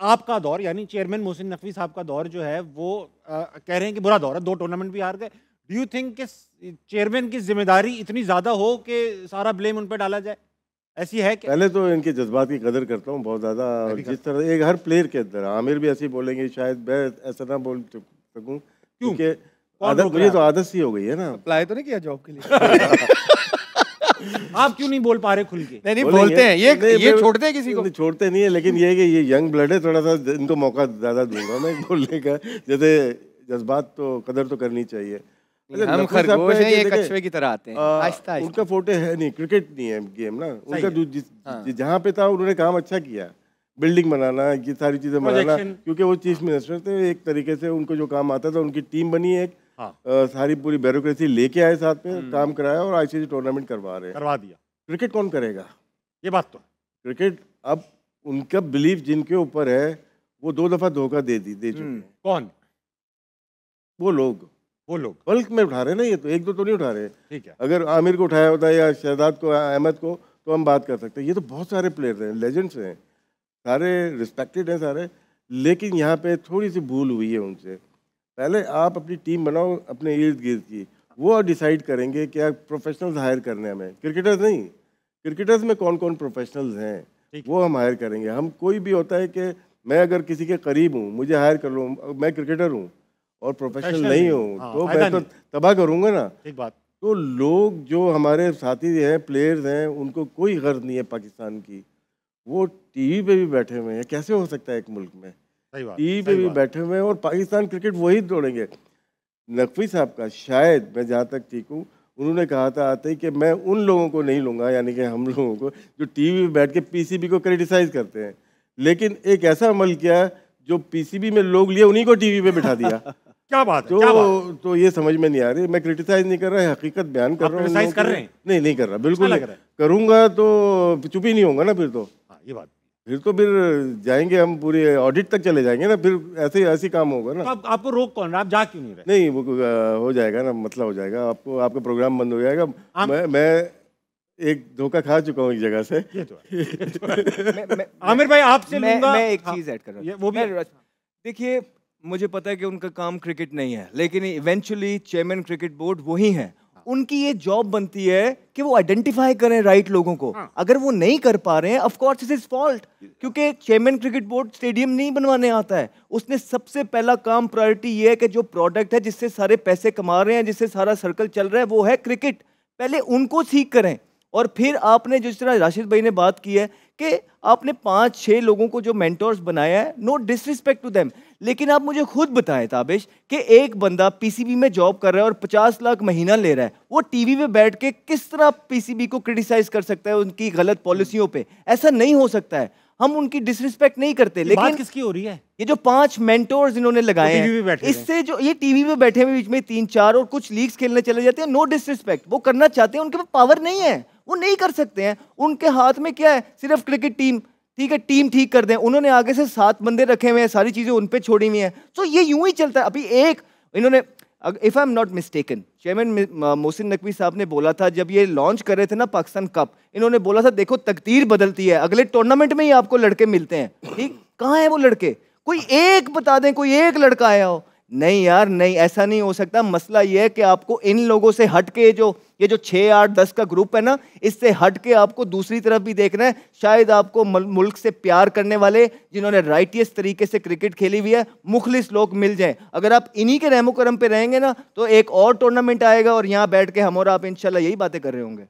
आपका दौर यानी चेयरमैन मोहसिन नकवी साहब का दौर जो है वो कह रहे हैं कि बुरा दौर है, 2 टूर्नामेंट भी हार गए। डू यू थिंक कि चेयरमैन की जिम्मेदारी इतनी ज्यादा हो कि सारा ब्लेम उन पर डाला जाए? ऐसी है कि पहले तो इनके जज्बात की कदर करता हूँ बहुत ज़्यादा, और जिस तरह एक हर प्लेयर के अंदर आमिर भी ऐसे ही बोलेंगे, शायद मैं ऐसा ना बोल सकूँ क्योंकि आदत, मुझे तो आदत सी हो गई है ना। अप्लाई तो नहीं किया जॉब के लिए? आप क्यों नहीं बोल पा रहे खुल के? नहीं बोलते हैं, ये छोड़ते हैं किसी को? छोड़ते नहीं है, लेकिन ये है कि ये यंग ब्लड है, थोड़ा सा इनको मौका ज़्यादा दूंगा मैं बोलने का। जैसे जज्बात तो कदर तो करनी चाहिए। हम खरगोश हैं, ये कछुए की तरह आते हैं आहिस्ता आहिस्ता। उनका फोटे है नहीं, क्रिकेट नहीं है गेम ना उनका। जहाँ पे था उन्होंने काम अच्छा किया, बिल्डिंग बनाना, ये सारी चीजें बनाना, क्योंकि वो चीफ मिनिस्टर थे। एक तरीके से उनको जो काम आता था, उनकी टीम बनी एक, सारी पूरी ब्यूरोक्रेसी लेके आए साथ में, काम कराया और आईसीसी टूर्नामेंट करवा दिया। क्रिकेट कौन करेगा? ये बात तो क्रिकेट अब उनका बिलीफ जिनके ऊपर है वो 2 दफा धोखा दे चुके हैं। कौन? वो लोग बल्क में उठा रहे ना, ये तो 1-2 तो नहीं उठा रहे। ठीक है, अगर आमिर को उठाया होता या शहजाद को, अहमद को, तो हम बात कर सकते हैं। ये तो बहुत सारे प्लेयर्स हैं, लेजेंड्स हैं, सारे रिस्पेक्टेड हैं सारे, लेकिन यहाँ पे थोड़ी सी भूल हुई है उनसे। पहले आप अपनी टीम बनाओ अपने इर्द गिर्द की, वो डिसाइड करेंगे क्या प्रोफेशनल्स हायर करने हमें, क्रिकेटर्स नहीं। क्रिकेटर्स में कौन कौन प्रोफेशनल्स हैं वो हम हायर करेंगे। हम कोई भी होता है कि मैं अगर किसी के करीब हूँ, मुझे हायर कर लो, मैं क्रिकेटर हूँ और प्रोफेशनल नहीं हूँ, तो मैं तो तबाह करूँगा ना। एक बात तो लोग जो हमारे साथी हैं, प्लेयर्स हैं, उनको कोई गर्ज नहीं है पाकिस्तान की। वो टीवी पे भी बैठे हुए हैं, कैसे हो सकता है एक मुल्क में टीवी पे भी बैठे हुए हैं और पाकिस्तान क्रिकेट वही तोड़ेंगे। नकवी साहब का शायद, मैं जहाँ तक ठीक हूँ, उन्होंने कहा था आते ही कि मैं उन लोगों को नहीं लूँगा, यानी कि हम लोगों को जो टीवी पे बैठ के पीसीबी को क्रिटिसाइज करते हैं, लेकिन एक ऐसा अमल किया जो पीसीबी में लोग लिए उन्हीं को टीवी पे बिठा दिया। क्या बात है? तो ये समझ में नहीं आ रही। मैं क्रिटिसाइज नहीं कर रहा, हकीकत बयान कर रहा हूँ। कर रहे हैं? नहीं कर रहा, बिल्कुल करूँगा तो चुप ही नहीं होगा ना फिर तो। ये बात फिर जाएंगे हम, पूरे ऑडिट तक चले जाएंगे ना, फिर ऐसे काम होगा ना। तो आपको रोक कौन रहा? आप जा क्यों नहीं रहे? नहीं, वो हो जाएगा ना, मतलब हो जाएगा, आपको आपका प्रोग्राम बंद हो जाएगा। मैं एक धोखा खा चुका हूँ एक जगह से। ये तो आमिर भाई आपसे मैं एक चीज ऐड कर रहा हूँ, वो भी देखिए, मुझे पता है कि उनका काम क्रिकेट नहीं है, लेकिन इवेंचुअली चेयरमैन क्रिकेट बोर्ड वही है। उनकी ये जॉब बनती है कि वो आइडेंटिफाई करें राइट लोगों को। अगर वो नहीं कर पा रहे हैं, of course it is fault, क्योंकि चेयरमैन क्रिकेट बोर्ड स्टेडियम नहीं बनवाने आता है। उसने सबसे पहला काम, प्रायोरिटी ये है कि जो प्रोडक्ट है जिससे सारे पैसे कमा रहे हैं, जिससे सारा सर्कल चल रहा है, वो है क्रिकेट। पहले उनको ठीक करें। और फिर आपने जिस तरह राशिद भाई ने बात की है कि आपने 5-6 लोगों को जो मेंटोर्स बनाया है, नो डिसरिस्पेक्ट टू देम, लेकिन आप मुझे खुद बताएं ताबिश कि एक बंदा पीसीबी में जॉब कर रहा है और 50 लाख महीना ले रहा है, वो टीवी पे बैठ के किस तरह पीसीबी को क्रिटिसाइज कर सकता है उनकी गलत पॉलिसियों पे? ऐसा नहीं हो सकता है। हम उनकी डिसरिस्पेक्ट नहीं करते, लेकिन बात किसकी हो रही है? ये जो 5 मेंटोर्स इन्होंने लगाए हैं, इससे जो ये टीवी पे बैठे हुए बीच में 3-4 और कुछ लीग्स खेलने चले जाते हैं, नो डिसरिस्पेक्ट, वो करना चाहते हैं, उनके पास पावर नहीं है, वो नहीं कर सकते हैं। उनके हाथ में क्या है? सिर्फ क्रिकेट टीम। ठीक है, टीम ठीक कर दें, उन्होंने आगे से 7 बंदे रखे हुए हैं, सारी चीजें उन पे छोड़ी हुई हैं, तो ये यूं ही चलता है। अभी एक इन्होंने, if I am not mistaken, chairman Mohsin Naqvi साहब ने बोला था जब ये लॉन्च कर रहे थे ना पाकिस्तान कप, इन्होंने बोला था देखो तकदीर बदलती है, अगले टूर्नामेंट में ही आपको लड़के मिलते हैं। ठीक, कहाँ है वो लड़के? कोई एक बता दें, कोई एक लड़का आया हो। नहीं यार, नहीं, ऐसा नहीं हो सकता। मसला ये है कि आपको इन लोगों से हट के ये जो 6-8-10 का ग्रुप है ना, इससे हट के आपको दूसरी तरफ भी देखना है। शायद आपको मुल्क से प्यार करने वाले, जिन्होंने राइटियस तरीके से क्रिकेट खेली हुई है, मुखलिस लोग मिल जाएं। अगर आप इन्हीं के रहमो करम पे रहेंगे ना, तो एक और टूर्नामेंट आएगा और यहाँ बैठ के हम और आप इंशाल्लाह यही बातें कर रहे होंगे।